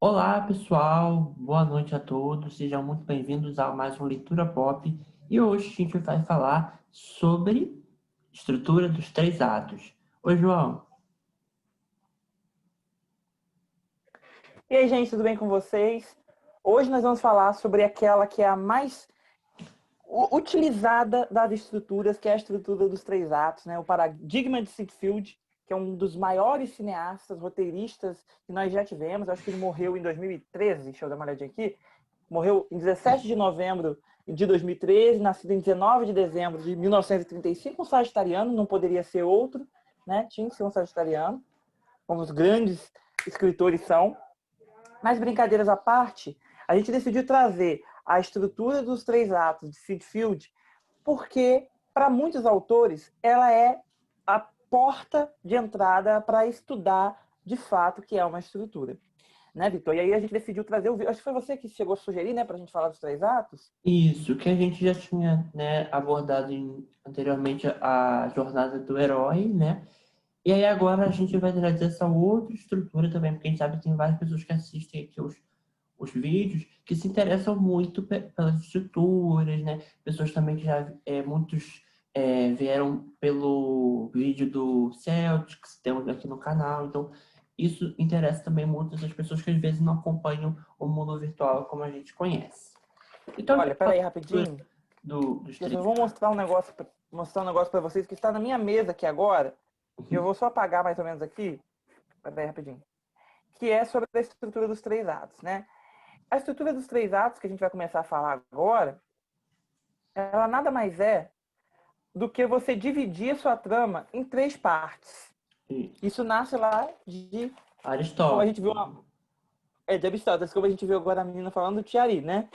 Olá, pessoal. Boa noite a todos. Sejam muito bem-vindos a mais um Leitura Pop. E hoje a gente vai falar sobre estrutura dos três atos. Oi, João. E aí, gente, tudo bem com vocês? Hoje nós vamos falar sobre aquela que é a mais utilizada das estruturas, que é a estrutura dos três atos, né? O paradigma de Sitfield, que é um dos maiores cineastas, roteiristas que nós já tivemos. Eu acho que ele morreu em 2013, deixa eu dar uma olhadinha aqui. Morreu em 17 de novembro de 2013, nascido em 19 de dezembro de 1935, um sagitariano, não poderia ser outro, né? Tinha que ser um sagitariano, como os grandes escritores são. Mas brincadeiras à parte, a gente decidiu trazer a estrutura dos três atos de Sitfield porque, para muitos autores, ela é a porta de entrada para estudar de fato o que é uma estrutura. Né, Vitor? E aí a gente decidiu trazer o... Acho que foi você que chegou a sugerir, né, para a gente falar dos três atos? Isso, que a gente já tinha, né, abordado anteriormente a jornada do herói, né? E aí agora a gente vai trazer essa outra estrutura também, porque a gente sabe que tem várias pessoas que assistem aqui os vídeos que se interessam muito pelas estruturas, né? Pessoas também que já, muitos vieram pelo vídeo do Celtics, temos aqui no canal, então isso interessa também muito essas pessoas que às vezes não acompanham o mundo virtual como a gente conhece. Então, a Olha, gente fala peraí, rapidinho. dos Eu três. só vou mostrar um negócio para vocês que está na minha mesa aqui agora. E eu vou só apagar mais ou menos aqui. Peraí, rapidinho. Que é sobre a estrutura dos três atos, né? A estrutura dos três atos que a gente vai começar a falar agora, ela nada mais é do que você dividir a sua trama em três partes. Isso. Isso nasce lá de, como a Aristóteles. gente viu, de Aristóteles, como a gente viu agora a menina falando do Tiari, né?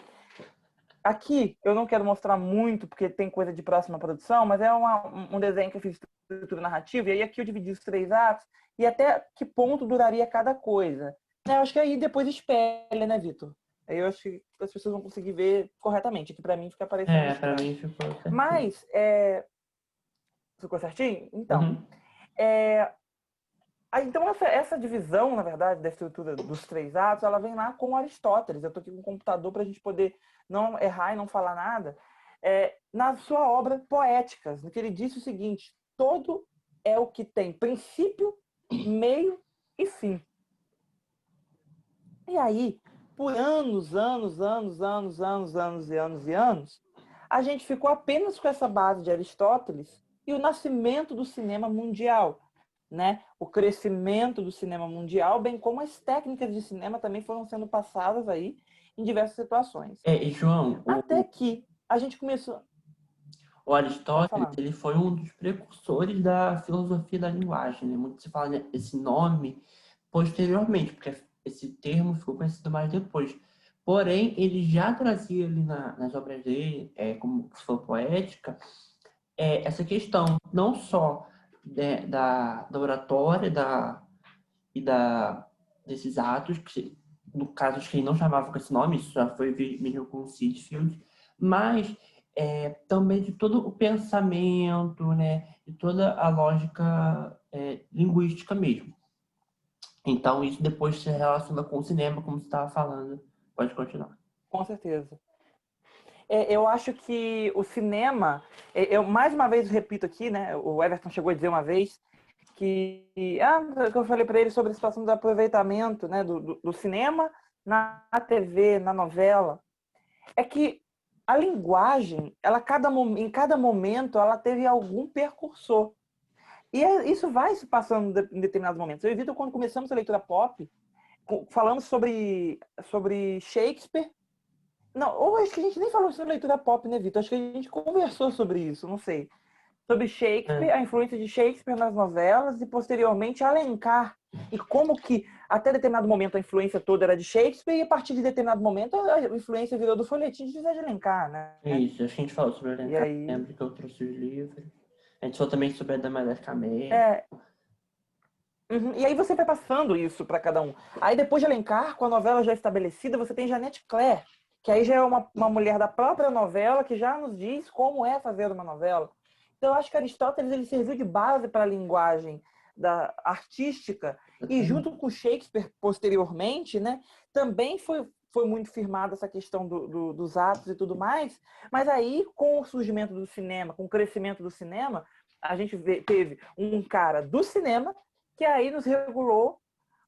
Aqui eu não quero mostrar muito, porque tem coisa de próxima produção, mas é um desenho que eu fiz de estrutura narrativa, e aí aqui eu dividi os três atos, e até que ponto duraria cada coisa. Eu acho que aí depois espelha, né, Vitor? Aí eu acho que as pessoas vão conseguir ver corretamente. Aqui para mim fica aparecendo Para estranho. mim ficou certinho. Mas, ficou certinho? Então, Uhum. é, então essa divisão, na verdade, da estrutura dos três atos, ela vem lá com Aristóteles. Eu estou aqui com o computador para a gente poder não errar e não falar nada. Na sua obra Poéticas, no que ele disse o seguinte: todo é o que tem princípio, meio e fim. E aí, por anos, a gente ficou apenas com essa base de Aristóteles e o nascimento do cinema mundial, né? O crescimento do cinema mundial, bem como as técnicas de cinema também foram sendo passadas aí em diversas situações. E João, Até que a gente começou... o Pode Aristóteles, falar. ele foi um dos precursores da filosofia da linguagem, né? Muito se fala esse nome posteriormente, porque esse termo ficou conhecido mais depois. Porém, ele já trazia ali nas obras dele, como se for poética, essa questão não só da oratória e desses atos, que no caso acho que ele não chamava com esse nome, isso já foi mesmo com o Sitfield, mas também de todo o pensamento, né, de toda a lógica linguística mesmo. Então isso depois se relaciona com o cinema, como você estava falando. Pode continuar. Com certeza. Eu acho que o cinema, eu mais uma vez repito aqui, né? O Everton chegou a dizer uma vez que eu falei para ele sobre a situação do aproveitamento, né, do cinema na TV, na novela, é que a linguagem, em cada momento, ela teve algum percursor. E isso vai se passando em determinados momentos. Eu e Vitor, quando começamos a leitura pop, falamos sobre Shakespeare. Não, ou acho que a gente nem falou sobre leitura pop, né, Vitor? Acho que a gente conversou sobre isso, não sei. Sobre Shakespeare, É, a influência de Shakespeare nas novelas e, posteriormente, Alencar. E como que, até determinado momento, a influência toda era de Shakespeare e, a partir de determinado momento, a influência virou do folhetim de José de Alencar, é né? isso. Acho que a gente falou sobre o E Alencar, aí... lembro que eu trouxe os livros. A gente falou também sobre a Dama das Camélias. É, e aí você vai passando isso para cada um. Aí, depois de Alencar, com a novela já estabelecida, você tem Jeanette Claire, que aí já é uma mulher da própria novela que já nos diz como é fazer uma novela. Então, eu acho que Aristóteles ele serviu de base para a linguagem da artística, e junto com Shakespeare, posteriormente, né, também foi muito firmada essa questão dos atos e tudo mais, mas aí, com o surgimento do cinema, com o crescimento do cinema, a gente teve um cara do cinema que aí nos regulou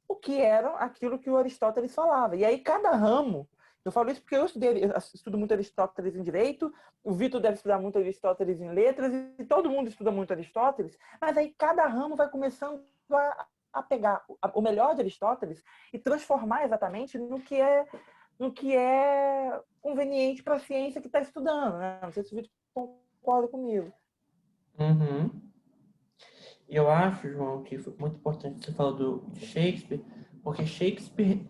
o que era aquilo que o Aristóteles falava. E aí cada ramo, eu falo isso porque eu estudo muito Aristóteles em direito, o Vitor deve estudar muito Aristóteles em letras, e todo mundo estuda muito Aristóteles, mas aí cada ramo vai começando a pegar o melhor de Aristóteles e transformar exatamente no que é conveniente para a ciência que está estudando. Né? Não sei se o Vitor concorda comigo. Uhum. Eu acho, João, que foi muito importante você falar de Shakespeare, porque Shakespeare,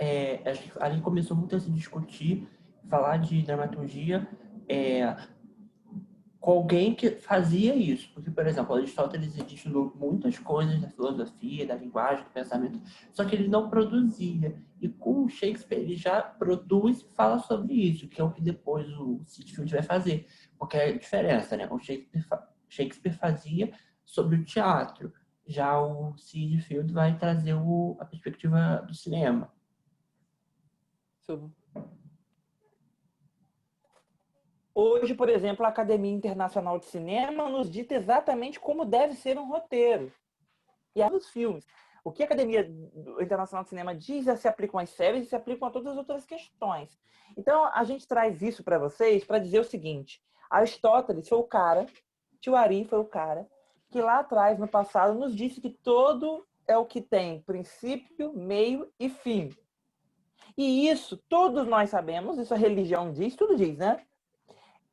acho que ali começou muito a se discutir, falar de dramaturgia com alguém que fazia isso. Porque, por exemplo, Aristóteles estudou muitas coisas da filosofia, da linguagem, do pensamento, só que ele não produzia. E com o Shakespeare ele já produz e fala sobre isso, que é o que depois o Sitfield vai fazer. Porque é a diferença, né? O Shakespeare fazia sobre o teatro. Já o Sitfield vai trazer a perspectiva do cinema. Hoje, por exemplo, a Academia Internacional de Cinema nos dita exatamente como deve ser um roteiro. E aí, os filmes. O que a Academia Internacional de Cinema diz se aplicam às séries e se aplicam a todas as outras questões. Então, a gente traz isso para vocês para dizer o seguinte. Aristóteles foi o cara, Tio Ari foi o cara, que lá atrás, no passado, nos disse que todo é o que tem princípio, meio e fim. E isso todos nós sabemos, isso a religião diz, tudo diz, né?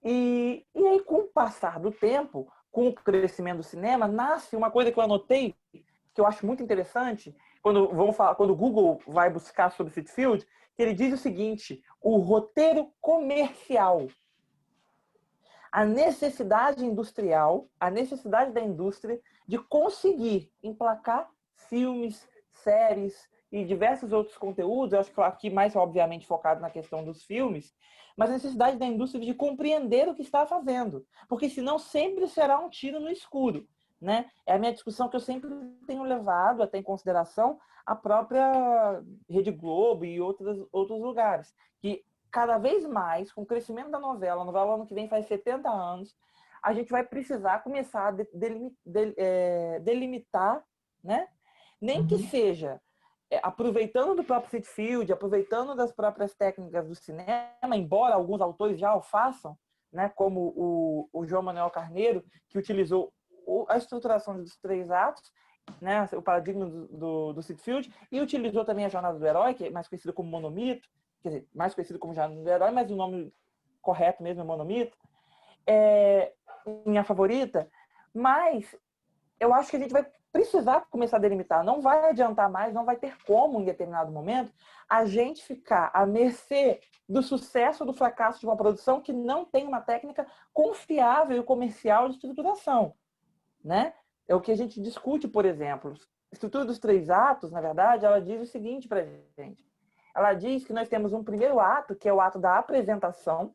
E aí, com o passar do tempo, com o crescimento do cinema, nasce uma coisa que eu anotei, que eu acho muito interessante, quando o Google vai buscar sobre Sitfield, que ele diz o seguinte: o roteiro comercial. A necessidade industrial, a necessidade da indústria de conseguir emplacar filmes, séries e diversos outros conteúdos, eu acho que aqui mais obviamente focado na questão dos filmes, mas a necessidade da indústria de compreender o que está fazendo, porque senão sempre será um tiro no escuro. Né? É a minha discussão que eu sempre tenho levado até em consideração a própria Rede Globo e outros lugares, que cada vez mais, com o crescimento da novela, a novela ano que vem faz 70 anos, a gente vai precisar começar a delimitar, né? Nem que seja aproveitando do próprio Sitfield, aproveitando das próprias técnicas do cinema, embora alguns autores já o façam, né? Como o João Manuel Carneiro, que utilizou a estruturação dos 3 atos, né? O paradigma do Sitfield, e utilizou também a Jornada do Herói, que é mais conhecido como Monomito, quer dizer, mais conhecido como Jornada do Herói, mas o nome correto mesmo é Monomito, minha favorita. Mas eu acho que a gente vai precisar começar a delimitar. Não vai adiantar mais, não vai ter como, em determinado momento, a gente ficar à mercê do sucesso ou do fracasso de uma produção que não tem uma técnica confiável e comercial de estruturação. Né? É o que a gente discute, por exemplo. A estrutura dos 3 atos, na verdade, ela diz o seguinte para a gente. Ela diz que nós temos um primeiro ato, que é o ato da apresentação,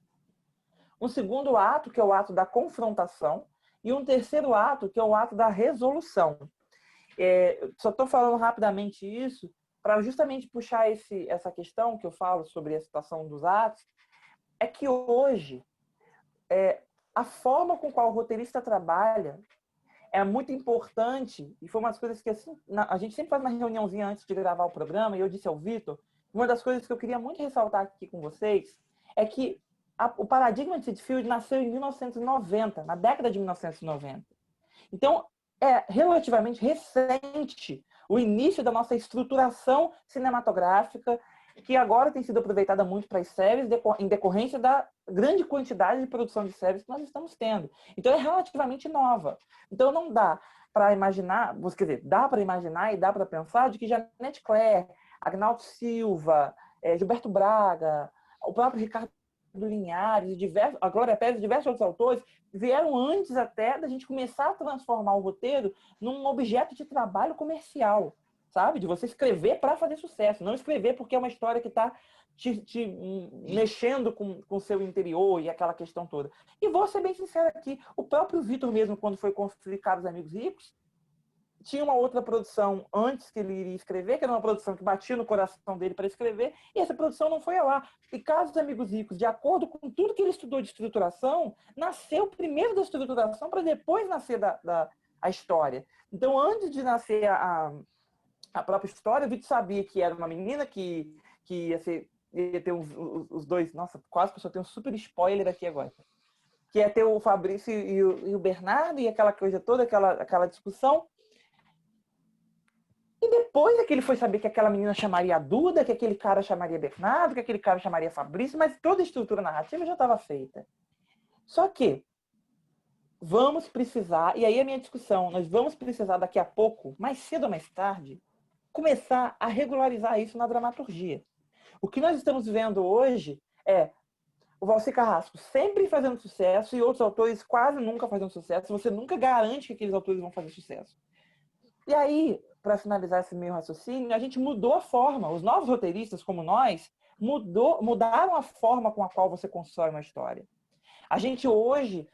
um segundo ato, que é o ato da confrontação, e um terceiro ato, que é o ato da resolução. Só estou falando rapidamente isso para justamente puxar essa questão que eu falo sobre a situação dos atos, é que hoje a forma com qual o roteirista trabalha é muito importante, e foi uma das coisas que assim, a gente sempre faz uma reuniãozinha antes de gravar o programa, e eu disse ao Vitor, uma das coisas que eu queria muito ressaltar aqui com vocês é que o paradigma de Sitfield nasceu em 1990, na década de 1990. Então, é relativamente recente o início da nossa estruturação cinematográfica, que agora tem sido aproveitada muito para as séries, em decorrência da grande quantidade de produção de séries que nós estamos tendo. Então, é relativamente nova. Então, não dá para imaginar, quer dizer, dá para imaginar e dá para pensar de que Janete Claire, Agnaldo Silva, Gilberto Braga, o próprio Ricardo Linhares, a Glória Pérez e diversos outros autores vieram antes até da gente começar a transformar o roteiro num objeto de trabalho comercial, sabe? De você escrever para fazer sucesso, não escrever porque é uma história que está te mexendo com o seu interior e aquela questão toda. E vou ser bem sincero aqui, o próprio Vitor mesmo, quando foi construir Caros Amigos Ricos, tinha uma outra produção antes que ele iria escrever, que era uma produção que batia no coração dele para escrever, e essa produção não foi ao ar. E Casos Amigos Ricos, de acordo com tudo que ele estudou de estruturação, nasceu primeiro da estruturação para depois nascer a história. Então, antes de nascer a própria história, o Vitor sabia que era uma menina que ia ter os dois... Nossa, quase que eu só tenho um super spoiler aqui agora. Que ia ter o Fabrício e o Bernardo, e aquela coisa toda, aquela discussão. E depois é que ele foi saber que aquela menina chamaria Duda, que aquele cara chamaria Bernardo, que aquele cara chamaria Fabrício, mas toda a estrutura narrativa já estava feita. Só que vamos precisar, e aí a minha discussão, nós vamos precisar daqui a pouco, mais cedo ou mais tarde, começar a regularizar isso na dramaturgia. O que nós estamos vendo hoje é o Valci Carrasco sempre fazendo sucesso e outros autores quase nunca fazendo sucesso. Você nunca garante que aqueles autores vão fazer sucesso. E aí, para finalizar esse meu raciocínio, a gente mudou a forma. Os novos roteiristas, como nós, mudaram a forma com a qual você constrói uma história. A gente hoje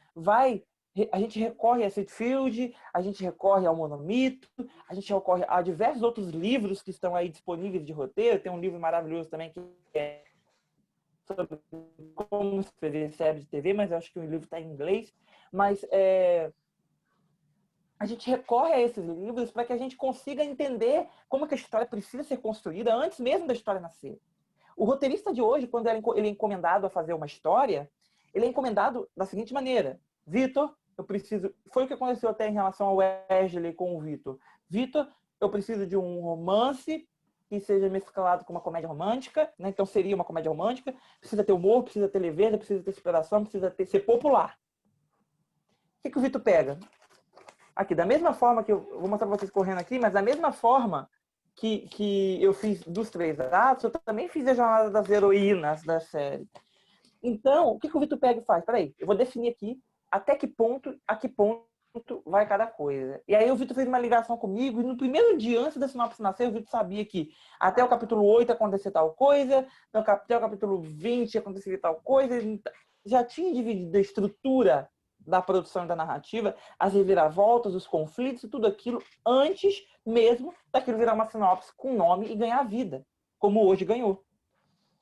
a gente recorre a Sitfield, a gente recorre ao Monomito, a gente recorre a diversos outros livros que estão aí disponíveis de roteiro. Tem um livro maravilhoso também que é sobre como escrever série de TV, mas eu acho que o livro está em inglês. Mas a gente recorre a esses livros para que a gente consiga entender como que a história precisa ser construída antes mesmo da história nascer. O roteirista de hoje, quando ele é encomendado a fazer uma história, ele é encomendado da seguinte maneira: Vitor, eu preciso... Foi o que aconteceu até em relação ao Wesley com o Vitor. Vitor, eu preciso de um romance que seja mesclado com uma comédia romântica, né? Então seria uma comédia romântica, precisa ter humor, precisa ter leveza, precisa ter inspiração, precisa ser popular. O que o Vitor pega? Aqui, da mesma forma que eu vou mostrar para vocês correndo aqui, mas da mesma forma que eu fiz dos 3 atos, eu também fiz a jornada das heroínas da série. Então, o que o Vitor pega e faz? Peraí, eu vou definir aqui a que ponto vai cada coisa. E aí o Vitor fez uma ligação comigo, e no primeiro dia, antes da sinopse nascer, o Vitor sabia que até o capítulo 8 acontecer tal coisa, até o capítulo 20 acontecer tal coisa, já tinha dividido a estrutura da produção e da narrativa, as reviravoltas, os conflitos e tudo aquilo, antes mesmo daquilo virar uma sinopse com nome e ganhar vida, como hoje ganhou.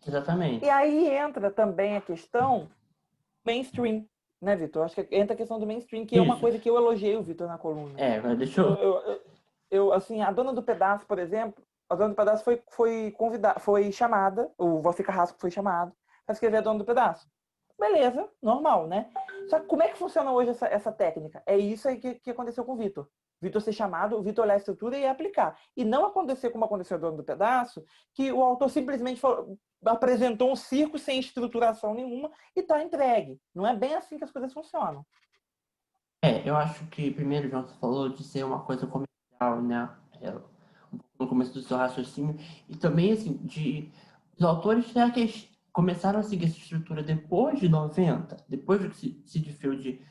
Exatamente. E aí entra também a questão mainstream, né, Vitor? Acho que entra a questão do mainstream, que é uma coisa que eu elogiei o Vitor na coluna. Deixa eu... Assim, a Dona do Pedaço, por exemplo, a Dona do Pedaço foi chamada, o Valci Carrasco foi chamado para escrever a Dona do Pedaço. Beleza, normal, né? Só que como é que funciona hoje essa técnica? É isso aí que aconteceu com o Vitor. Vitor ser chamado, o Vitor olhar a estrutura e aplicar. E não acontecer como aconteceu no Dono do Pedaço, que o autor simplesmente apresentou um circo sem estruturação nenhuma e está entregue. Não é bem assim que as coisas funcionam. Eu acho que, primeiro, João, você falou de ser uma coisa comercial, né? Um pouco no começo do seu raciocínio. E também, assim, os autores, será que eles começaram a seguir essa estrutura depois de 90? Depois que Sid Field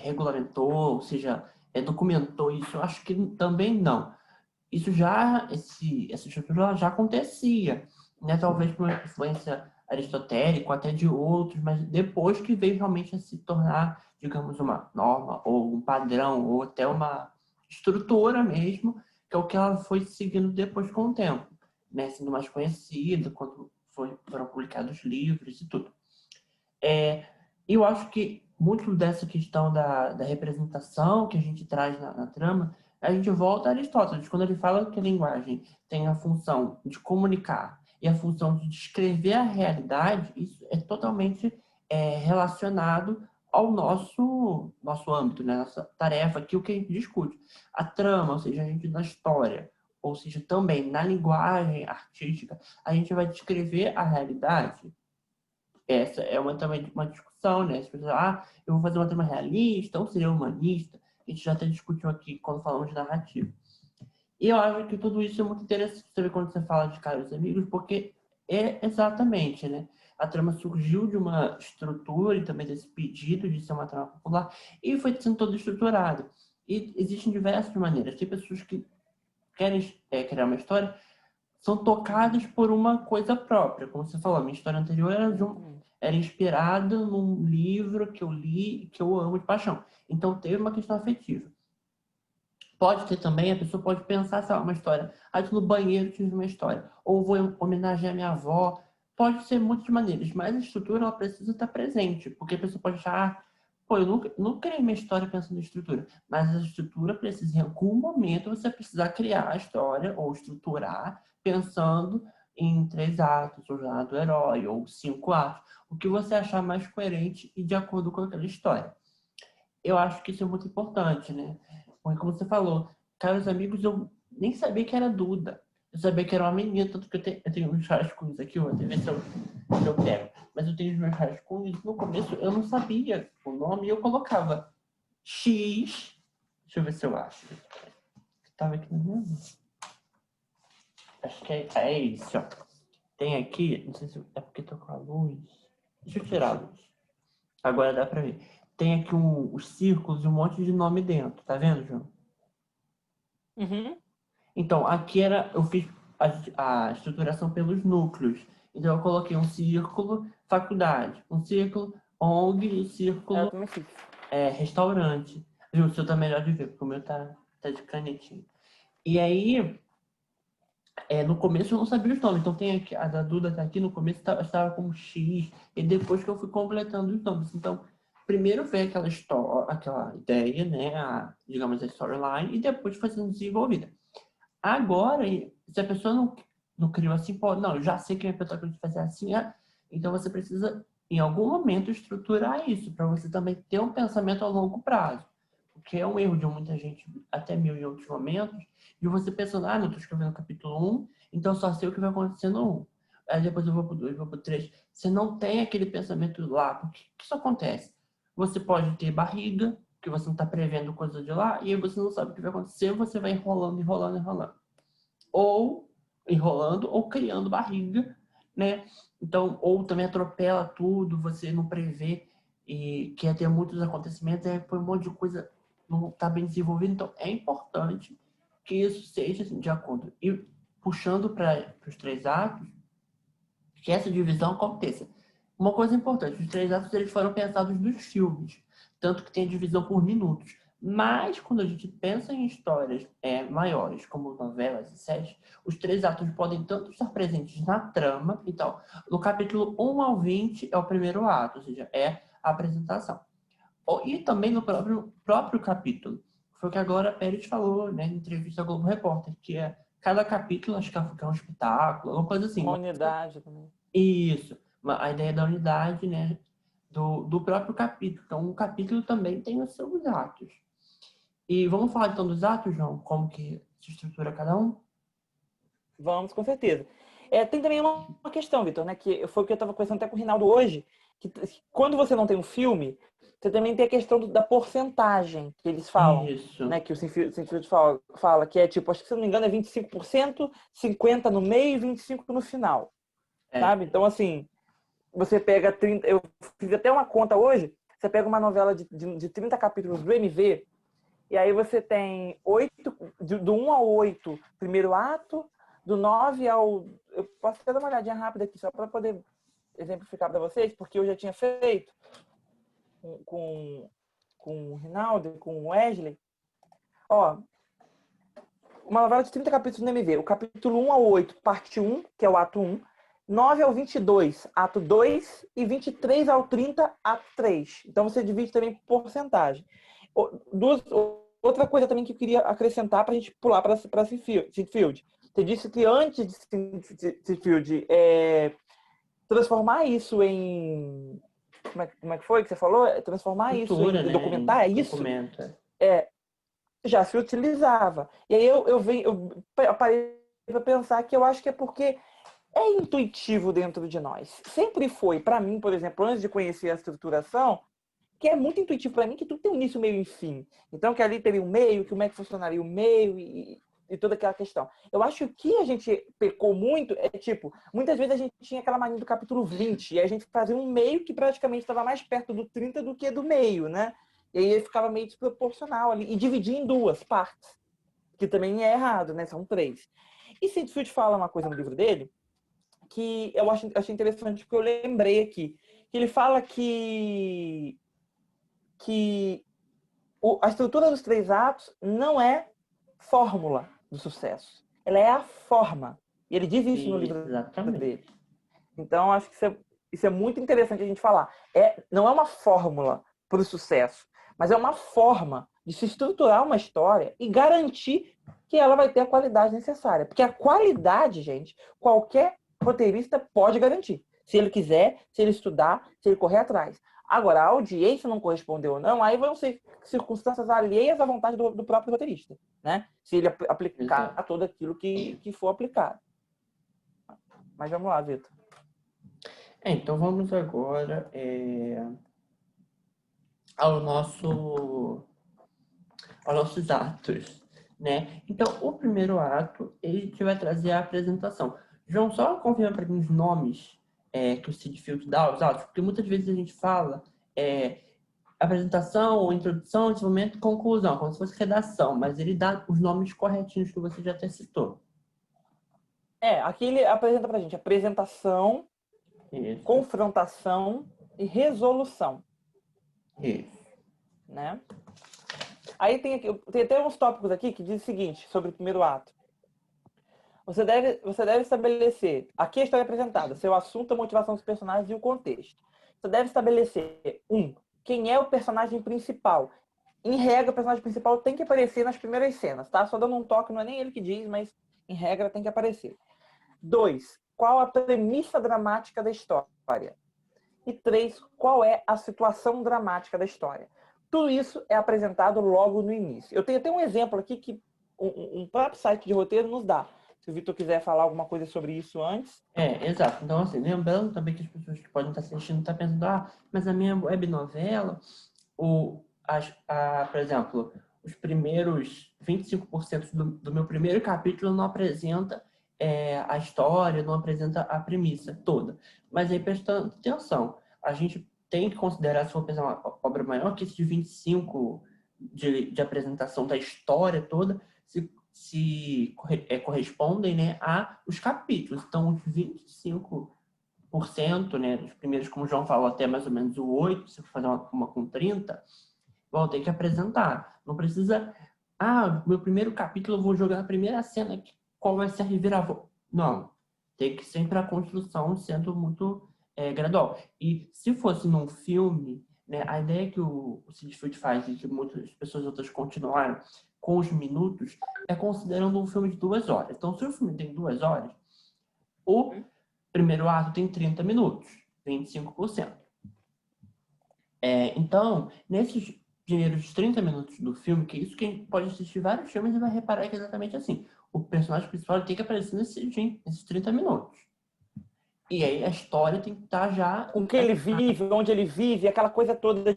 regulamentou, ou seja, documentou isso? Eu acho que também não. Isso essa estrutura já acontecia, né? Talvez por uma influência aristotélica, até de outros, mas depois que veio realmente a se tornar, digamos, uma norma, ou um padrão, ou até uma estrutura mesmo, que é o que ela foi seguindo depois com o tempo, né? Sendo mais conhecida, quando foram publicados livros e tudo. Eu acho que muito dessa questão da representação que a gente traz na trama, a gente volta a Aristóteles, quando ele fala que a linguagem tem a função de comunicar e a função de descrever a realidade, isso é totalmente relacionado ao nosso âmbito, né? Nossa tarefa aqui, o que a gente discute. A trama, ou seja, a gente na história, ou seja, também na linguagem artística, a gente vai descrever a realidade. Essa é também uma discussão, né? As pessoas, eu vou fazer uma trama realista ou seria humanista. A gente já até discutiu aqui quando falamos de narrativa. E eu acho que tudo isso é muito interessante saber quando você fala de Caros Amigos, porque é exatamente, né? A trama surgiu de uma estrutura e também desse pedido de ser uma trama popular e foi sendo toda estruturada. E existem diversas maneiras. Tem pessoas que querem criar uma história, são tocadas por uma coisa própria. Como você falou, a minha história anterior era inspirada num livro que eu li e que eu amo de paixão. Então, teve uma questão afetiva. Pode ter também, a pessoa pode pensar, sei lá, uma história. Ah, no banheiro tive uma história. Ou vou homenagear minha avó. Pode ser muitas maneiras, mas a estrutura ela precisa estar presente. Porque a pessoa pode achar, ah, pô, eu nunca criei minha história pensando em estrutura. Mas a estrutura precisa, em algum momento, você precisar criar a história ou estruturar pensando em 3 atos, ou jornada do herói, ou 5 atos. O que você achar mais coerente e de acordo com aquela história. Eu acho que isso é muito importante, né? Porque, como você falou, caros amigos, eu nem sabia que era Duda. Eu sabia que era uma menina, tanto que eu tenho uns rascunhos aqui, vou até ver se eu pego. Mas eu tenho os meus rascunhos. No começo, eu não sabia o nome e eu colocava X. Deixa eu ver se eu acho. Estava aqui no meu. Acho que é isso, ó. Tem aqui, não sei se é porque tô com a luz. Deixa eu tirar a luz. Agora dá pra ver. Tem aqui os círculos e um monte de nome dentro. Tá vendo, João? Uhum. Então, aqui eu fiz a estruturação pelos núcleos. Então, eu coloquei um círculo faculdade, um círculo ONG e um Eu círculo também fiz. restaurante. Viu? O seu tá melhor de ver, porque o meu tá de canetinha. E aí, no começo eu não sabia os nomes. Então, tem aqui, a da Duda tá aqui, no começo estava com X, e depois que eu fui completando os nomes. Então, primeiro veio aquela história, aquela ideia, né? Digamos, a storyline, e depois foi sendo desenvolvida. Agora, se a pessoa não criou assim, pô, não, eu já sei que a minha pessoa tem que fazer assim, então você precisa, em algum momento, estruturar isso, para você também ter um pensamento a longo prazo. Porque é um erro de muita gente, até meu em outros momentos, de você pensando, não, estou escrevendo o capítulo 1, então só sei o que vai acontecer no 1. Aí depois eu vou para o 2, vou para o 3. Você não tem aquele pensamento lá, porque o que isso acontece? Você pode ter barriga, que você não está prevendo coisa de lá, e aí você não sabe o que vai acontecer, você vai enrolando, enrolando, enrolando. Ou enrolando, ou criando barriga, né? Então, ou também atropela tudo, você não prevê e quer ter muitos acontecimentos, aí põe um monte de coisa não está bem desenvolvida. Então, é importante que isso seja assim, de acordo. E puxando para os 3 atos, que essa divisão aconteça. Uma coisa importante, os 3 atos eles foram pensados nos filmes, tanto que tem a divisão por minutos. Mas quando a gente pensa em histórias maiores, como novelas e séries, os 3 atos podem tanto estar presentes na trama, então, no capítulo 1 ao 20 é o primeiro ato, ou seja, é a apresentação. E também no próprio capítulo. Foi o que agora a Pérez falou, né, em entrevista ao Globo Repórter, que é cada capítulo, acho que é um espetáculo, alguma coisa assim. Uma unidade também. Isso, a ideia da unidade, né, do próprio capítulo. Então, o capítulo também tem os seus atos. E vamos falar então dos atos, João? Como que se estrutura cada um? Vamos, com certeza. Tem também uma questão, Vitor, né? Que foi o que eu estava conversando até com o Rinaldo hoje, que quando você não tem um filme, você também tem a questão da porcentagem que eles falam, Isso. né? Que o Seinfeld fala, que é tipo, acho que se não me engano é 25%, 50% no meio e 25% no final, É. sabe? Então, assim, você pega 30... Eu fiz até uma conta hoje, você pega uma novela de 30 capítulos do MV, e aí você tem 8, do 1 ao 8, primeiro ato, do 9 ao... Eu posso até dar uma olhadinha rápida aqui, só para poder exemplificar para vocês, porque eu já tinha feito com o Rinaldo e com o Wesley. Ó, uma novela de 30 capítulos no MV. O capítulo 1 ao 8, parte 1, que é o ato 1. 9 ao 22, ato 2. E 23 ao 30, ato 3. Então você divide também por porcentagem. Outra coisa também que eu queria acrescentar para a gente pular para Seinfeld. Você disse que antes de Seinfeld transformar isso em... Como é que foi que você falou? Transformar isso Estrutura, em né? Em documentar, é isso? documento. Já se utilizava. E aí eu parei para pensar que eu acho que é porque é intuitivo dentro de nós. Sempre foi, para mim, por exemplo, antes de conhecer a estruturação, que é muito intuitivo para mim que tudo tem um início, meio e fim. Então, que ali teria um meio, que como é que funcionaria o meio e toda aquela questão. Eu acho que a gente pecou muito tipo, muitas vezes a gente tinha aquela mania do capítulo 20, e a gente fazia um meio que praticamente estava mais perto do 30 do que do meio, né? E aí ele ficava meio desproporcional ali, e dividia em duas partes, que também é errado, né? São 3. E Seinfeld fala uma coisa no livro dele, que eu achei interessante, porque eu lembrei aqui, que ele fala que a estrutura dos 3 atos não é fórmula do sucesso. Ela é a forma. E ele diz isso no livro Exatamente. dele. Então, acho que isso é muito interessante a gente falar. Não é uma fórmula para o sucesso, mas é uma forma de se estruturar uma história e garantir que ela vai ter a qualidade necessária. Porque a qualidade, gente, qualquer roteirista pode garantir. Se ele quiser, se ele estudar, se ele correr atrás. Agora, a audiência não correspondeu ou não, aí vão ser circunstâncias alheias à vontade do próprio roteirista, né? Se ele aplicar Exato. tudo aquilo que for aplicado. Mas vamos lá, Vitor. Então vamos agora ao aos nossos atos, né? Então, o primeiro ato, ele que vai trazer a apresentação. João, só confirma para mim os nomes que o Sid Field dá aos atos, porque muitas vezes a gente fala apresentação, ou introdução, desenvolvimento, conclusão, como se fosse redação, mas ele dá os nomes corretinhos que você já até citou. Aqui ele apresenta pra gente apresentação, Isso. confrontação e resolução. Isso. Né? Aí tem até uns tópicos aqui que diz o seguinte sobre o primeiro ato. Você deve estabelecer, aqui a história é apresentada, seu assunto, a motivação dos personagens e o contexto. Você deve estabelecer, quem é o personagem principal. Em regra, o personagem principal tem que aparecer nas primeiras cenas, tá? Só dando um toque, não é nem ele que diz, mas em regra tem que aparecer. 2, qual a premissa dramática da história? E 3, qual é a situação dramática da história? Tudo isso é apresentado logo no início. Eu tenho até um exemplo aqui que um próprio site de roteiro nos dá. Se o Vitor quiser falar alguma coisa sobre isso antes. Exato. Então, assim, lembrando também que as pessoas que podem estar assistindo estão pensando, mas a minha web novela, por exemplo, os primeiros 25% do meu primeiro capítulo não apresenta a história, não apresenta a premissa toda. Mas aí, prestando atenção, a gente tem que considerar, se for pensar uma obra maior, que esse de 25% de apresentação da história toda se correspondem, né, a os capítulos. Então, os 25%, né, dos primeiros, como o João falou, até mais ou menos o 8%, se for fazer uma com 30%, vão ter que apresentar. Não precisa, meu primeiro capítulo eu vou jogar na primeira cena, qual vai ser a reviravolta. Não. Tem que sempre a construção sendo muito gradual. E se fosse num filme, né, a ideia que o Sid Field faz e que muitas pessoas outras continuaram com os minutos é considerando um filme de 2 horas. Então, se o filme tem 2 horas, o primeiro ato tem 30 minutos, 25%. Então, nesses primeiros 30 minutos do filme, que é isso que a gente pode assistir vários filmes e vai reparar que é exatamente assim. O personagem principal tem que aparecer nesses 30 minutos. E aí a história tem que estar já... Com que ele vive, onde ele vive, aquela coisa toda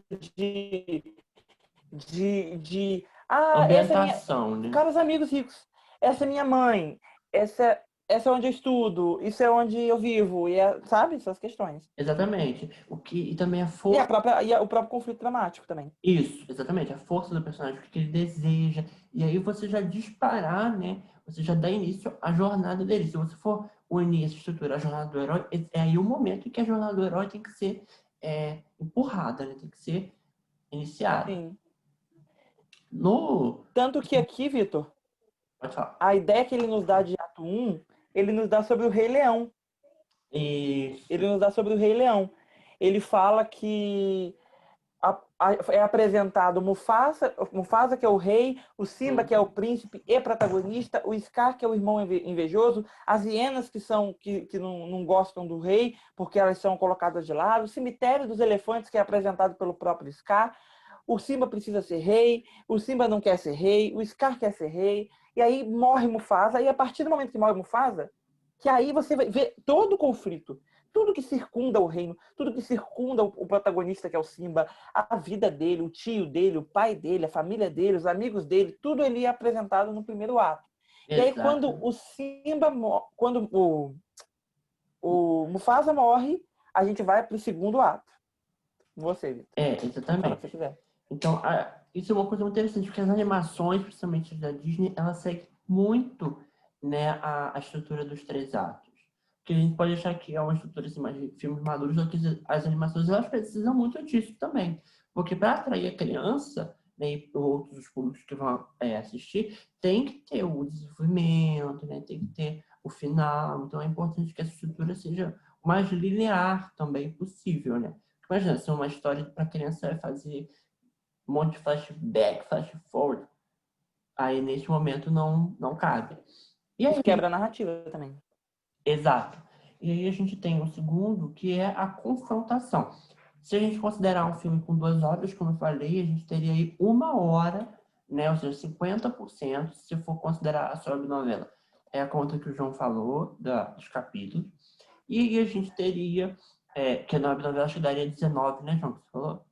ambientação, né? Caros amigos ricos, essa é minha mãe, essa é onde eu estudo, isso é onde eu vivo, sabe? Essas questões. Exatamente. E também a força... o próprio conflito dramático também. Isso, exatamente. A força do personagem, o que ele deseja. E aí você já disparar, né? Você já dá início à jornada dele. Se você for unir essa estrutura, a jornada do herói, é aí o momento em que a jornada do herói tem que ser empurrada, né? Tem que ser iniciada. Sim. No... Tanto que aqui, Vitor, Pode falar. a ideia que ele nos dá de ato 1, ele nos dá sobre o Rei Leão. Isso. Ele nos dá sobre o Rei Leão. Ele fala que é apresentado Mufasa, que é o rei, o Simba, que é o príncipe e protagonista, o Scar, que é o irmão invejoso, as hienas, que não gostam do rei, porque elas são colocadas de lado, o cemitério dos elefantes, que é apresentado pelo próprio Scar. O Simba precisa ser rei, o Simba não quer ser rei, o Scar quer ser rei, e aí morre Mufasa, e a partir do momento que morre Mufasa, que aí você vai ver todo o conflito, tudo que circunda o reino, tudo que circunda o protagonista, que é o Simba, a vida dele, o tio dele, o pai dele, a família dele, os amigos dele, tudo ele é apresentado no primeiro ato. Exato. E aí quando o Simba, quando o Mufasa morre, a gente vai para o segundo ato. Você, Vitor. Exatamente. Fala o que você quiser. Então, isso é uma coisa muito interessante, porque as animações, principalmente da Disney, elas seguem muito, né, a estrutura dos 3 atos. Porque a gente pode achar que é uma estrutura assim, mais de filmes maduros, ou que as animações elas precisam muito disso também. Porque para atrair a criança, né, e outros públicos que vão assistir, tem que ter o desenvolvimento, né, tem que ter o final. Então é importante que essa estrutura seja o mais linear também possível, né? Imagina, se uma história para criança vai fazer um monte de flashback, flash forward, aí nesse momento não cabe. E aí, Isso quebra a narrativa também. exato. E aí a gente tem o segundo, que é a confrontação. Se a gente considerar um filme com 2 horas, como eu falei, a gente teria aí 1 hora, né? Ou seja, 50%, se for considerar a sua novela. É a conta que o João falou dos capítulos. E aí a gente teria, que a novela acho que daria 19, né, João, que você falou?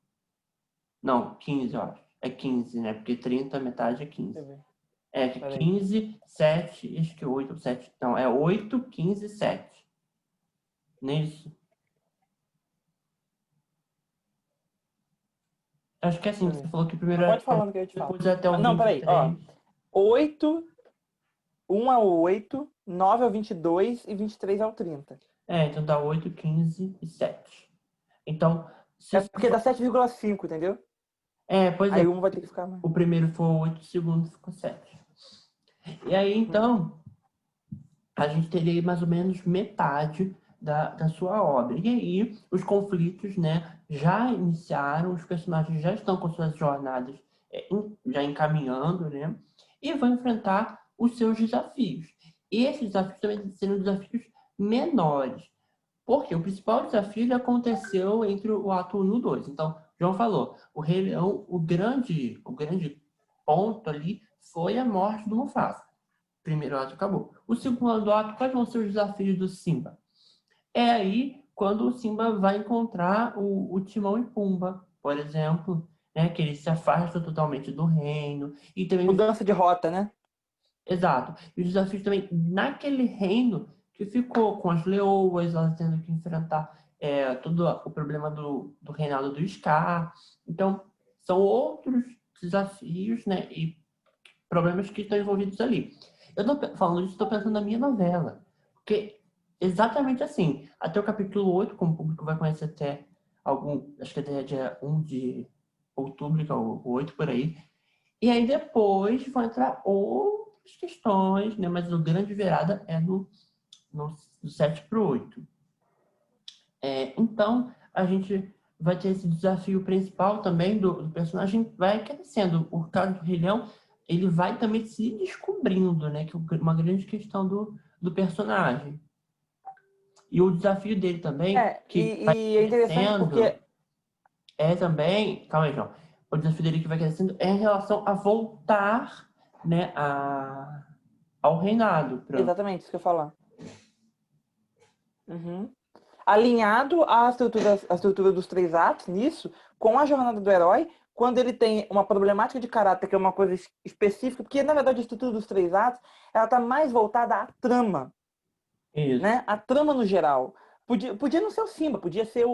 Não, 15, eu acho. É 15, né? Porque 30, metade é 15. É 15, 7, acho que 8, 7. Não, é 8, 15, 7. Não é isso? Acho que é assim, você falou que primeiro Pode era falando que eu te falo. depois até o Não, peraí, ó. 23. 8, 1 ao 8, 9 ao 22 e 23 ao 30. Então dá 8, 15 e 7. Então, É se porque dá 7,5, entendeu? pois é, Aí um vai ter que ficar mais. o primeiro foi 8, o segundo ficou 7. E aí, então, a gente teria mais ou menos metade da sua obra. E aí, os conflitos, né, já iniciaram, os personagens já estão com suas jornadas já encaminhando, né, e vão enfrentar os seus desafios. E esses desafios também serão desafios menores. Porque o principal desafio ele aconteceu entre o ato 1 e o 2. Então, João falou, o Rei Leão, o grande ponto ali foi a morte do Mufasa. Primeiro ato acabou. O segundo ato, quais vão ser os desafios do Simba? É aí quando o Simba vai encontrar o Timão e Pumba, por exemplo, né, que ele se afasta totalmente do reino. E também, Mudança de rota, né? exato, e os desafios também naquele reino que ficou com as leoas, elas tendo que enfrentar todo o problema do reinado do Scar. Então, são outros desafios, né, e problemas que estão envolvidos ali. Eu tô falando disso, estou pensando na minha novela. Porque exatamente assim, até o capítulo 8, como o público vai conhecer até acho que até dia 1 de outubro, que é o 8 por aí. E aí depois vão entrar outras questões, né? Mas o grande virada é do 7 para o 8. Então, a gente vai ter esse desafio principal também do personagem, vai crescendo. O caso do Rei Leão, ele vai também se descobrindo, né? Que é uma grande questão do personagem. E o desafio dele também, que vai E é interessante crescendo, porque... é também... Calma aí, João. O desafio dele que vai crescendo é em relação a voltar, né, ao reinado. Exatamente, isso que eu ia falar. Uhum. Alinhado à estrutura dos 3 atos, nisso, com a jornada do herói, quando ele tem uma problemática de caráter, que é uma coisa específica, porque, na verdade, a estrutura dos 3 atos, ela está mais voltada à trama, Isso. né? A trama no geral. Podia não ser o Simba, podia ser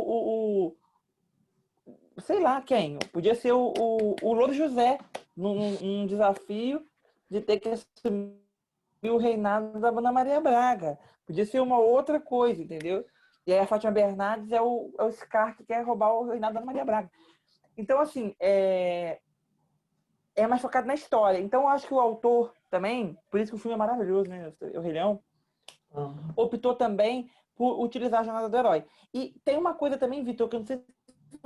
sei lá quem, podia ser o Louro José, num desafio de ter que assumir o reinado da Ana Maria Braga. Podia ser uma outra coisa, entendeu? E aí a Fátima Bernardes é o Scar que quer roubar o reinado da Ana Maria Braga. Então, assim, é mais focado na história. Então, eu acho que o autor também, por isso que o filme é maravilhoso, né? O Rei Leão, optou também por utilizar a jornada do herói. E tem uma coisa também, Vitor, que eu não sei se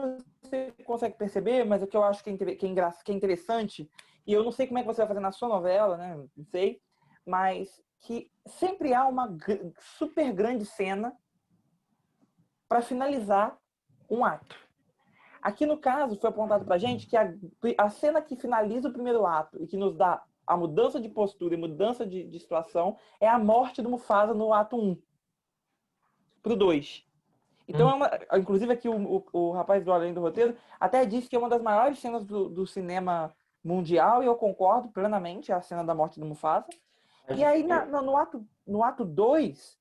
você consegue perceber, mas é que eu acho que é interessante, e eu não sei como é que você vai fazer na sua novela, né? Não sei, mas que sempre há uma super grande cena para finalizar um ato. Aqui no caso foi apontado para a gente que a cena que finaliza o primeiro ato e que nos dá a mudança de postura e mudança de situação é a morte do Mufasa no ato 1 pro 2. Então, inclusive aqui o rapaz do Além do Roteiro até disse que é uma das maiores cenas do cinema mundial, e eu concordo plenamente, é a cena da morte do Mufasa. E aí, no ato 2,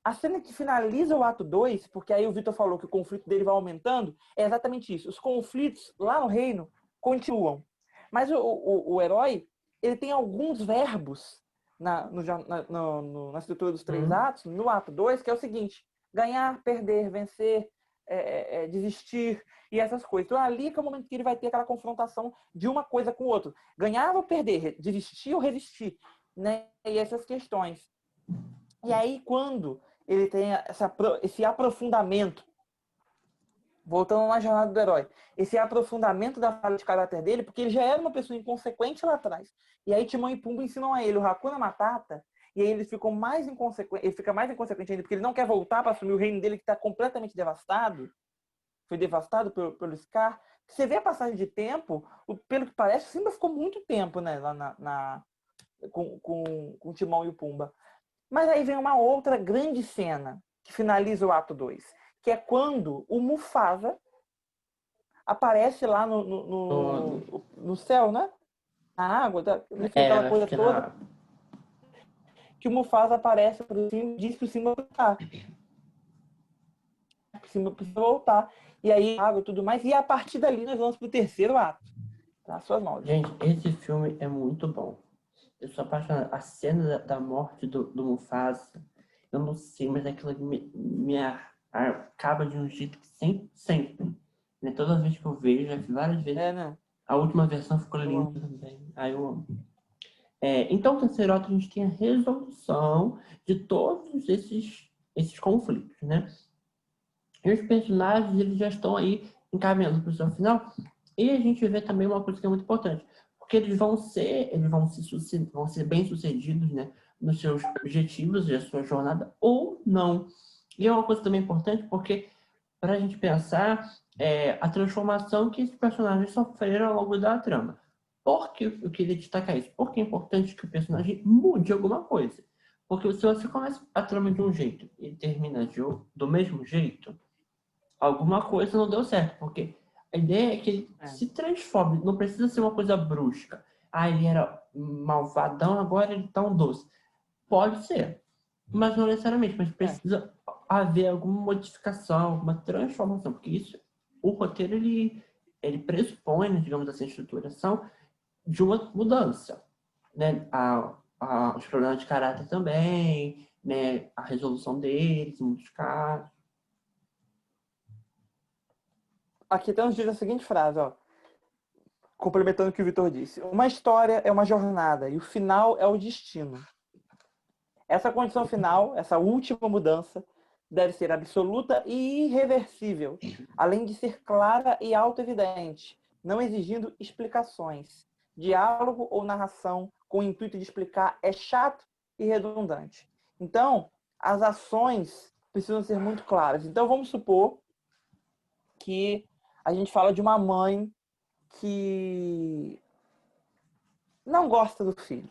a cena que finaliza o ato 2, porque aí o Vitor falou que o conflito dele vai aumentando, é exatamente isso. Os conflitos lá no reino continuam. Mas o herói, ele tem alguns verbos na estrutura dos 3 atos, no ato 2, que é o seguinte: ganhar, perder, vencer, desistir e essas coisas. Então, ali que é o momento que ele vai ter aquela confrontação de uma coisa com o outro. Ganhar ou perder, desistir ou resistir, né? E essas questões. E aí, quando ele tem esse aprofundamento, voltando na jornada do herói, esse aprofundamento da falha de caráter dele, porque ele já era uma pessoa inconsequente lá atrás. E aí Timão e Pumba ensinam a ele o Hakuna Matata, e aí ele fica mais inconsequente ainda, porque ele não quer voltar para assumir o reino dele que está completamente devastado. Foi devastado pelo Scar. Você vê a passagem de tempo, pelo que parece, o Simba ficou muito tempo, né, lá com o Timão e o Pumba. Mas aí vem uma outra grande cena que finaliza o ato 2, que é quando o Mufasa aparece lá no céu, né? Na água, enfim, aquela coisa toda. Que o Mufasa aparece pro Simba e diz pro Simba voltar. O Simba precisa voltar. E aí, água e tudo mais. E a partir dali nós vamos pro terceiro ato. Nas suas mãos. Gente, esse filme é muito bom. Eu sou apaixonado. A cena da morte do Mufasa, eu não sei, mas aquilo me acaba de um jeito que sempre. Né? Toda vez que eu vejo, já vi várias vezes. Né? A última versão ficou linda também. Aí eu amo. Então, o terceiro ato, a gente tem a resolução de todos esses conflitos, né? E os personagens, eles já estão aí encaminhando para o seu final. E a gente vê também uma coisa que é muito importante. Porque eles vão ser bem-sucedidos, né, nos seus objetivos e a sua jornada, ou não. E é uma coisa também importante porque, para a gente pensar, a transformação que esses personagens sofreram ao longo da trama. Por que eu queria destacar isso? Porque é importante que o personagem mude alguma coisa. Porque se você começa a trama de um jeito e termina do mesmo jeito, alguma coisa não deu certo, porque a ideia é que ele se transforme, não precisa ser uma coisa brusca. Ah, ele era malvadão, agora ele tá um doce. Pode ser, mas não necessariamente, mas precisa haver alguma modificação, alguma transformação, porque isso, o roteiro, ele pressupõe, né, digamos assim, a estruturação de uma mudança, né? Os problemas de caráter também, né? A resolução deles, em muitos casos. Aqui então diz a seguinte frase, ó, complementando o que o Vitor disse. Uma história é uma jornada e o final é o destino. Essa condição final, essa última mudança, deve ser absoluta e irreversível, além de ser clara e autoevidente, não exigindo explicações. Diálogo ou narração com o intuito de explicar é chato e redundante. Então, as ações precisam ser muito claras. Então, vamos supor que a gente fala de uma mãe que não gosta do filho.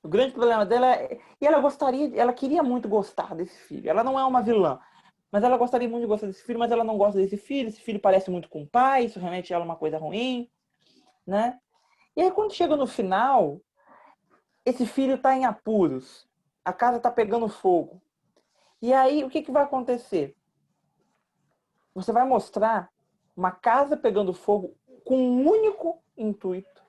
O grande problema dela e ela queria muito gostar desse filho. Ela não é uma vilã, mas ela gostaria muito de gostar desse filho, mas ela não gosta desse filho. Esse filho parece muito com o pai, isso remete a ela uma coisa ruim, né? E aí quando chega no final, esse filho está em apuros. A casa está pegando fogo. E aí o que vai acontecer? Você vai mostrar uma casa pegando fogo com um único intuito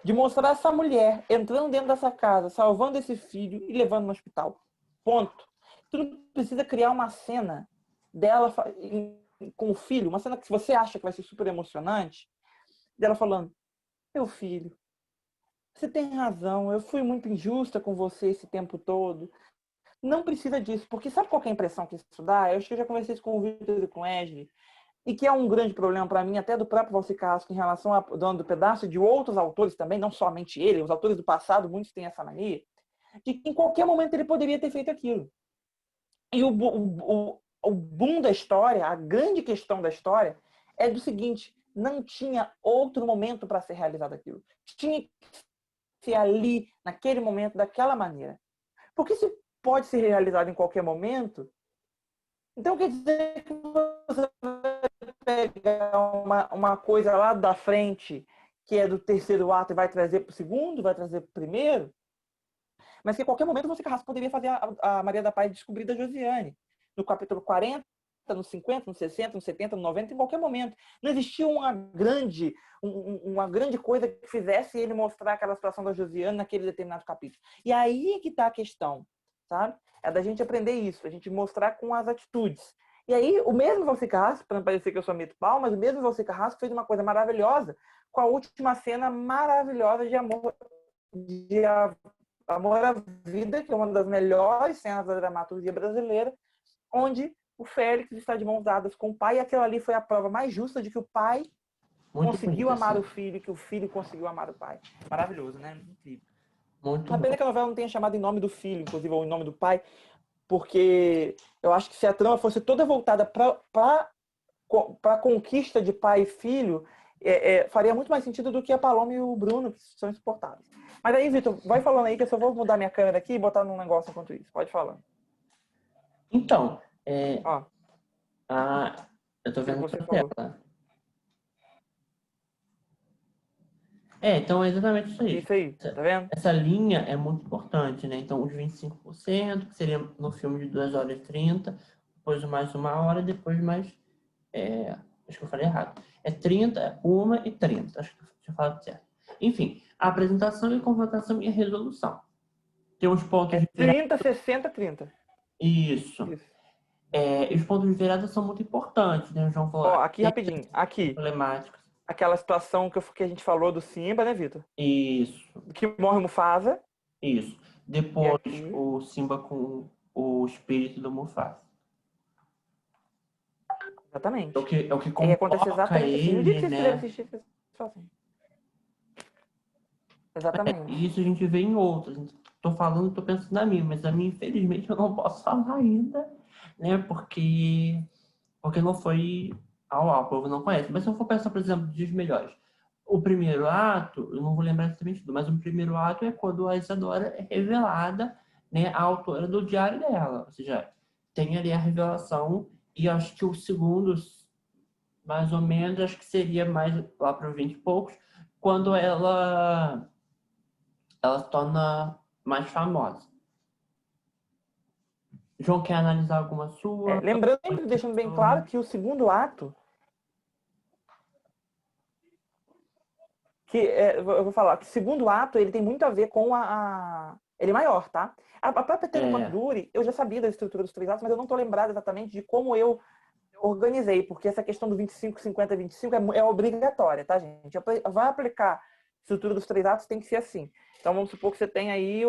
de mostrar essa mulher entrando dentro dessa casa, salvando esse filho e levando no hospital. Ponto. Tu não precisa criar uma cena dela com o filho, uma cena que você acha que vai ser super emocionante, dela falando, meu filho, você tem razão, eu fui muito injusta com você esse tempo todo. Não precisa disso, porque sabe qual é a impressão que isso dá? Eu acho que eu já conversei isso com o Victor e com o Wesley, e que é um grande problema para mim, até do próprio Valci Carrasco, em relação ao Dono do Pedaço, e de outros autores também, não somente ele, os autores do passado, muitos têm essa mania, de que em qualquer momento ele poderia ter feito aquilo. E o boom da história, a grande questão da história, é do seguinte, não tinha outro momento para ser realizado aquilo. Tinha que ser ali, naquele momento, daquela maneira. Porque se pode ser realizado em qualquer momento, então quer dizer que você pegar uma coisa lá da frente, que é do terceiro ato, e vai trazer para o segundo, vai trazer para o primeiro, mas que a qualquer momento você Carrasco poderia fazer a Maria da Paz descobrir da Josiane. No capítulo 40, no 50, no 60, no 70, no 90, em qualquer momento. Não existia uma grande coisa que fizesse ele mostrar aquela situação da Josiane naquele determinado capítulo. E aí é que está a questão, sabe? É da gente aprender isso, a gente mostrar com as atitudes. E aí, o mesmo Valci Carrasco, para não parecer que eu sou mito pau, mas o mesmo Valci Carrasco fez uma coisa maravilhosa com a última cena maravilhosa de Amor à Vida, que é uma das melhores cenas da dramaturgia brasileira, onde o Félix está de mãos dadas com o pai, e aquilo ali foi a prova mais justa de que o pai Muito conseguiu bonito, amar assim. o filho, que o filho conseguiu amar o pai. Maravilhoso, né? Incrível. Muito Uma bom. pena que a novela não tenha chamado em nome do filho, inclusive, ou em nome do pai, porque eu acho que se a trama fosse toda voltada para a conquista de pai e filho, faria muito mais sentido do que a Paloma e o Bruno, que são insuportáveis. Mas aí, Vitor, vai falando aí que eu só vou mudar minha câmera aqui e botar num negócio enquanto isso. Pode falar. Então, Ó, eu tô o que vendo a você tua falou. tela. Então é exatamente isso aí. Isso aí, tá vendo? Essa linha é muito importante, né? Então, os 25%, que seria no filme de 2 horas e 30, depois mais 1 hora, depois mais. Acho que eu falei errado. É 30, 1h30. Acho que eu tinha falado certo. Enfim, a apresentação e confrontação e a resolução. Tem uns pontos É de virada. 30, 60, 30. Isso. Isso. E os pontos de virada são muito importantes, né? O João falou, Ó, aqui rapidinho. Aqui. problemáticos. Aquela situação que a gente falou do Simba, né, Vitor? Isso, Que morre o Mufasa. isso. E Depois, aqui. o Simba com o espírito do Mufasa. Exatamente. É o que E acontece convoca exatamente assim. No dia que ele, vocês quiserem né? assistir, vocês fazem. Exatamente. E isso a gente vê em outras. Tô falando, tô pensando na minha, mas a minha, infelizmente, eu não posso falar ainda, né? Porque não foi o povo não conhece. Mas se eu for pensar, por exemplo, dos melhores. O primeiro ato, eu não vou lembrar exatamente tudo, mas o primeiro ato é quando a Isadora é revelada, né, a autora do diário dela. Ou seja, tem ali a revelação, e acho que o segundo, mais ou menos, acho que seria mais lá para os 20 e poucos, quando ela se torna mais famosa. João, quer analisar alguma sua? Lembrando, sempre deixando bem claro que o segundo ato, eu vou falar que o segundo ato ele tem muito a ver com ele é maior, tá? A própria Tendo Quanto Dure, eu já sabia da estrutura dos 3 atos, mas eu não estou lembrado exatamente de como eu organizei, porque essa questão do 25, 50, 25 é obrigatória, tá, gente? Vai aplicar a estrutura dos 3 atos, tem que ser assim. Então, vamos supor que você tem aí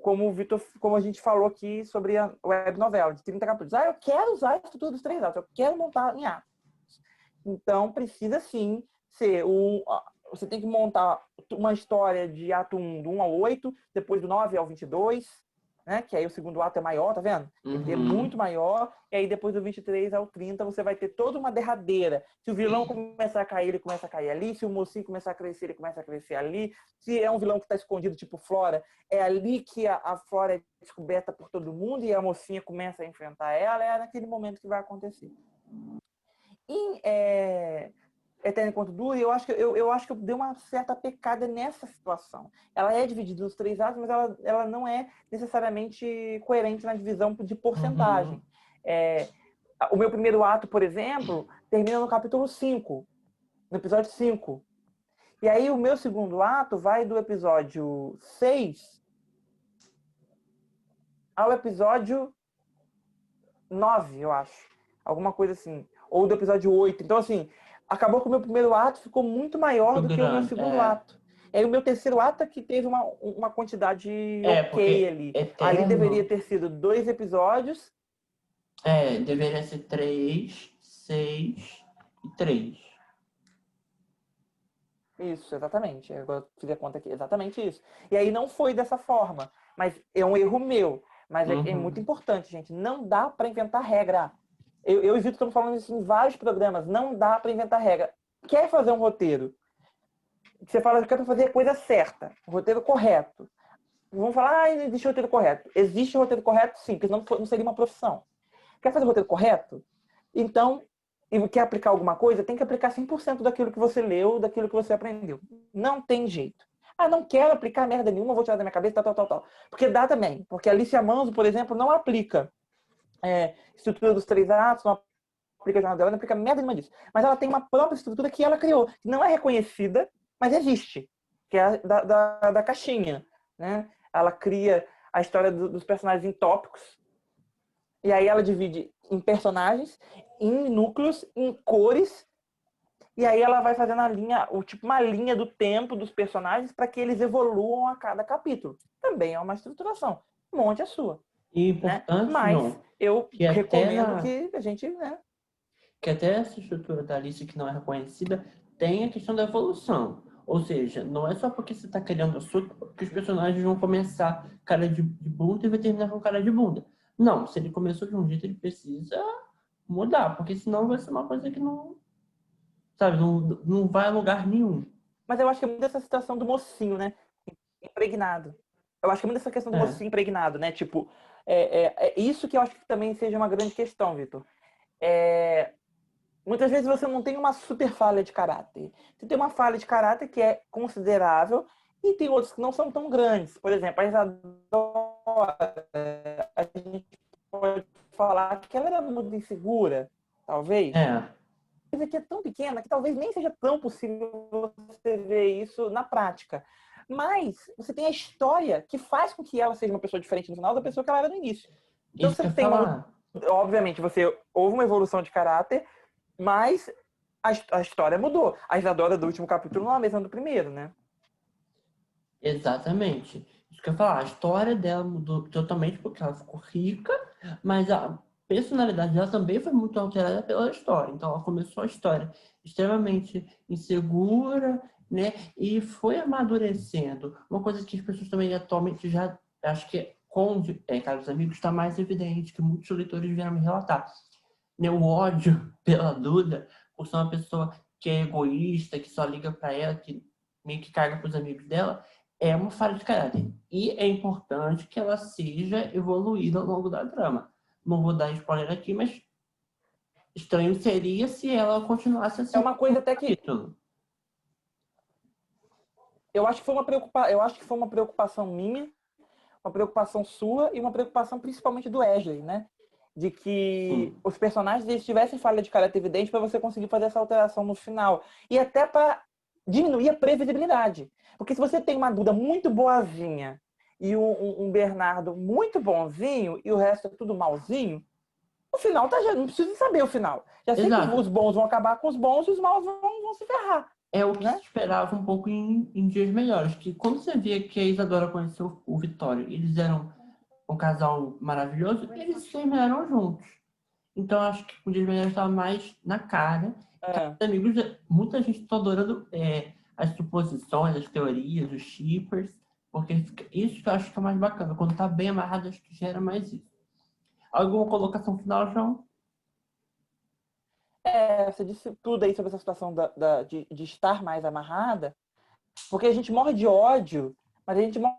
como o Vitor, como a gente falou aqui sobre a web novela de 30 capítulos. Eu quero usar a estrutura dos 3 atos, eu quero montar em atos. Então, precisa sim ser você tem que montar uma história de ato 1, do 1 ao 8, depois do 9 ao 22, né? Que aí o segundo ato é maior, tá vendo? Ele é muito maior, e aí depois do 23 ao 30 você vai ter toda uma derradeira. Se o vilão começar a cair, ele começa a cair ali. Se o mocinho começar a crescer, ele começa a crescer ali. Se é um vilão que está escondido, tipo Flora, é ali que a Flora é descoberta por todo mundo e a mocinha começa a enfrentar ela. É naquele momento que vai acontecer. Em Eterno Enquanto Dure, eu acho que eu dei uma certa pecada nessa situação. Ela é dividida nos 3 atos, mas ela não é necessariamente coerente na divisão de porcentagem. O meu primeiro ato, por exemplo, termina no capítulo 5, no episódio 5. E aí o meu segundo ato vai do episódio 6 ao episódio 9, eu acho. Alguma coisa assim. Ou do episódio 8. Então, assim, acabou que o meu primeiro ato ficou muito maior do que o meu segundo ato. E aí o meu terceiro ato é que teve uma quantidade ok ali. Ali deveria ter sido 2 episódios. Deveria ser 3, 6 e 3. Isso, exatamente. Agora eu fiz a conta aqui. Exatamente isso. E aí não foi dessa forma. Mas é um erro meu. Mas é muito importante, gente. Não dá para inventar regra. Eu e o Vitor estamos falando isso em vários programas. Não dá para inventar regra. Quer fazer um roteiro? Você fala que quer fazer a coisa certa. O roteiro correto. Vamos falar, não existe roteiro correto. Existe roteiro correto, sim, porque senão não seria uma profissão. Quer fazer o roteiro correto? Então, e quer aplicar alguma coisa, tem que aplicar 100% daquilo que você leu, daquilo que você aprendeu. Não tem jeito. Não quero aplicar merda nenhuma, vou tirar da minha cabeça, tal. Porque dá também. Porque a Alicia Manso, por exemplo, não aplica estrutura dos 3 atos, não aplica a jornada dela, não aplica merda nenhuma disso. Mas ela tem uma própria estrutura que ela criou, que não é reconhecida, mas existe, que é a da caixinha. Né? Ela cria a história dos personagens em tópicos, e aí ela divide em personagens, em núcleos, em cores. E aí ela vai fazendo uma linha do tempo dos personagens para que eles evoluam a cada capítulo. Também é uma estruturação. Monte a sua. E Né? importante, Mas João, eu que até recomendo na, que a gente, né? que até essa estrutura da Alice que não é reconhecida tem a questão da evolução. Ou seja, não é só porque você está criando a sua que os personagens vão começar cara de bunda e vai terminar com cara de bunda. Não, se ele começou de um jeito, ele precisa mudar, porque senão vai ser uma coisa que não, sabe, não vai a lugar nenhum. Mas eu acho que é muito essa situação do mocinho, né? Impregnado. Eu acho que é muito essa questão do É, mocinho impregnado, né? Tipo, é isso que eu acho que também seja uma grande questão, Vitor. Muitas vezes você não tem uma super falha de caráter. Você tem uma falha de caráter que é considerável e tem outros que não são tão grandes. Por exemplo, a Isadora, a gente pode falar que ela era muito insegura, talvez. é, Coisa que é tão pequena que talvez nem seja tão possível você ver isso na prática. Mas você tem a história que faz com que ela seja uma pessoa diferente no final da pessoa que ela era no início. Então isso que você eu ia tem falar. obviamente, houve uma evolução de caráter, mas a história mudou. A Isadora do último capítulo não é a mesma do primeiro, né? Exatamente. Isso que eu ia falar. A história dela mudou totalmente porque ela ficou rica, mas a personalidade dela também foi muito alterada pela história. Então ela começou a história extremamente insegura, né? E foi amadurecendo. Uma coisa que as pessoas também atualmente já, acho que com Caros Amigos, está mais evidente, que muitos leitores vieram me relatar. Né? O ódio pela Duda, por ser uma pessoa que é egoísta, que só liga para ela, que meio que caga para os amigos dela, é uma falha de caráter. E é importante que ela seja evoluída ao longo da trama. Não vou dar spoiler aqui, mas estranho seria se ela continuasse É assim uma no coisa até que capítulo. eu acho que foi uma preocupação minha, uma preocupação sua e uma preocupação principalmente do Wesley, né? De que Sim, os personagens eles tivessem falha de caráter evidente para você conseguir fazer essa alteração no final. E até para diminuir a previsibilidade. Porque se você tem uma Duda muito boazinha e um Bernardo muito bonzinho e o resto é tudo malzinho, o final tá já não precisa saber o final. Já sei que os exato. bons vão acabar com os bons e os maus vão se ferrar, É o que se né? esperava um pouco em Dias Melhores. Que quando você via que a Isadora conheceu o Vitório, eles eram um casal maravilhoso, eles terminaram juntos. Então, acho que o Dias Melhores estava mais na cara. É. Amigos, muita gente está adorando as suposições, as teorias, os shippers, porque isso que eu acho que é mais bacana. Quando tá bem amarrado, acho que gera mais isso. Alguma colocação final, João? Você disse tudo aí sobre essa situação de estar mais amarrada, porque a gente morre de ódio, mas a gente morre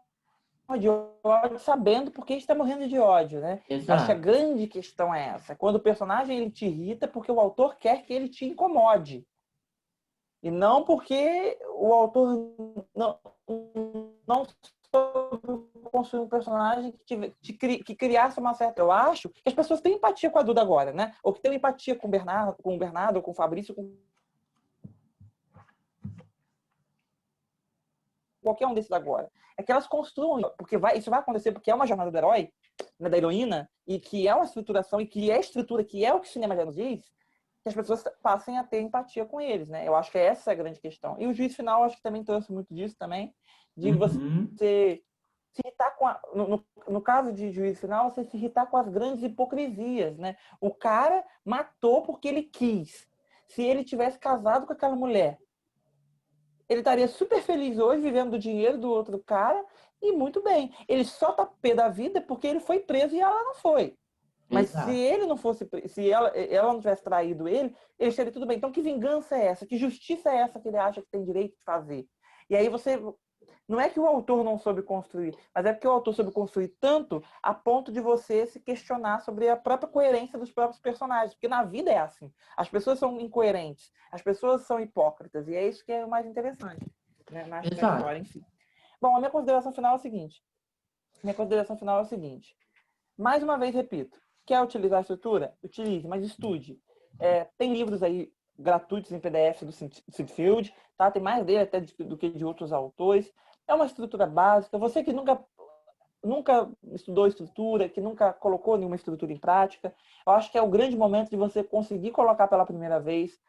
de ódio sabendo por que a gente está morrendo de ódio, né? Eu acho que a Exato. grande questão é essa. Quando o personagem ele te irrita porque o autor quer que ele te incomode. E não porque o autor não soube construir um personagem que criasse uma certa. Eu acho que as pessoas têm empatia com a Duda agora, né? Ou que têm empatia com o Bernardo, ou com o Fabrício, com qualquer um desses agora. É que elas construam, porque isso vai acontecer porque é uma jornada do herói, né, da heroína, e que é uma estruturação, e que é estrutura, que é o que o cinema já nos diz, que as pessoas passem a ter empatia com eles, né? Eu acho que essa é a grande questão. E o juiz final, acho que também trouxe muito disso também, de você Uhum. se irritar no caso de juiz final, você se irritar com as grandes hipocrisias, né? O cara matou porque ele quis. Se ele tivesse casado com aquela mulher, ele estaria super feliz hoje, vivendo do dinheiro do outro cara, e muito bem. Ele só tá pé da vida porque ele foi preso e ela não foi. Mas se Exato. ele não fosse, se ela não tivesse traído ele estaria tudo bem. Então, que vingança é essa? Que justiça é essa que ele acha que tem direito de fazer? E aí você. Não é que o autor não soube construir, mas é porque o autor soube construir tanto a ponto de você se questionar sobre a própria coerência dos próprios personagens. Porque na vida é assim. As pessoas são incoerentes, as pessoas são hipócritas. E é isso que é o mais interessante, né, na Exato. história em si. Bom, a minha consideração final é o seguinte. Minha consideração final é o seguinte. Mais uma vez, repito, quer utilizar a estrutura? Utilize, mas estude. Tem livros aí gratuitos em PDF do Sid Field, tá? Tem mais dele até do que de outros autores. É uma estrutura básica. Você que nunca nunca estudou estrutura, que nunca colocou nenhuma estrutura em prática, eu acho que é o grande momento de você conseguir colocar pela primeira vez.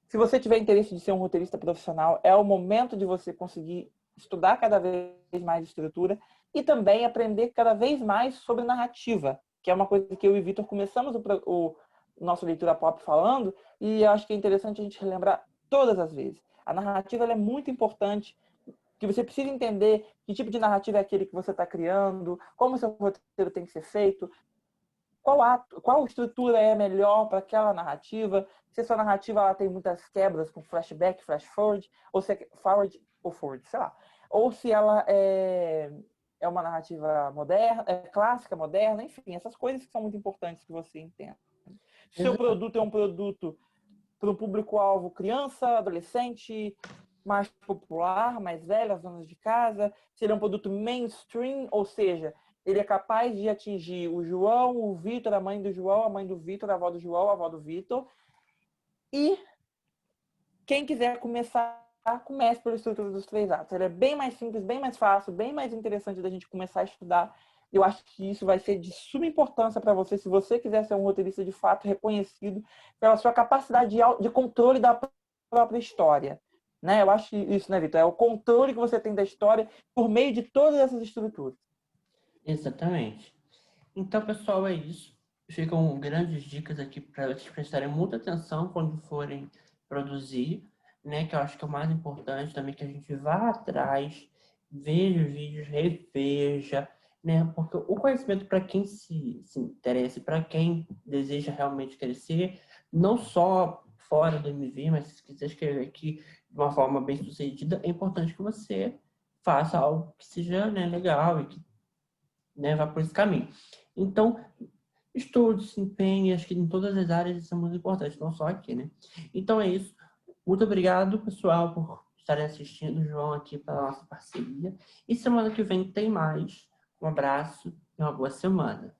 Se você tiver interesse de ser um roteirista profissional, é o momento de você conseguir estudar cada vez mais estrutura e também aprender cada vez mais sobre narrativa, que é uma coisa que eu e o Vitor começamos o nosso Leitura Pop falando, e eu acho que é interessante a gente relembrar todas as vezes. A narrativa ela é muito importante, que você precisa entender que tipo de narrativa é aquele que você está criando, como o seu roteiro tem que ser feito, qual estrutura é melhor para aquela narrativa, se a sua narrativa ela tem muitas quebras com flashback, flash forward, ou se é forward ou forward, sei lá. Ou se ela é uma narrativa moderna, clássica, moderna, enfim, essas coisas que são muito importantes que você entenda. Seu produto é um produto para um público-alvo criança, adolescente, mais popular, mais velho, as donas de casa. Se ele é um produto mainstream, ou seja, ele é capaz de atingir o João, o Vitor, a mãe do João, a mãe do Vitor, a avó do João, a avó do Vitor. E quem quiser começar, comece pela estrutura dos 3 atos. Ele é bem mais simples, bem mais fácil, bem mais interessante da gente começar a estudar. Eu acho que isso vai ser de suma importância para você, se você quiser ser um roteirista de fato reconhecido pela sua capacidade de controle da própria história. Né? Eu acho isso, né, Vitor? É o controle que você tem da história por meio de todas essas estruturas. Exatamente. Então, pessoal, é isso. Ficam grandes dicas aqui para vocês prestarem muita atenção quando forem produzir, né? Que eu acho que é o mais importante também, que a gente vá atrás, veja os vídeos, reveja, né? Porque o conhecimento, para quem se interessa, para quem deseja realmente crescer, não só fora do MV, mas se quiser escrever aqui de uma forma bem sucedida, é importante que você faça algo que seja, né, legal e que, né, vá por esse caminho. Então, estude, se empenhe, acho que em todas as áreas isso é muito importante, não só aqui, né? Então é isso. Muito obrigado, pessoal, por estarem assistindo o João aqui pela nossa parceria. E semana que vem tem mais. Um abraço e uma boa semana.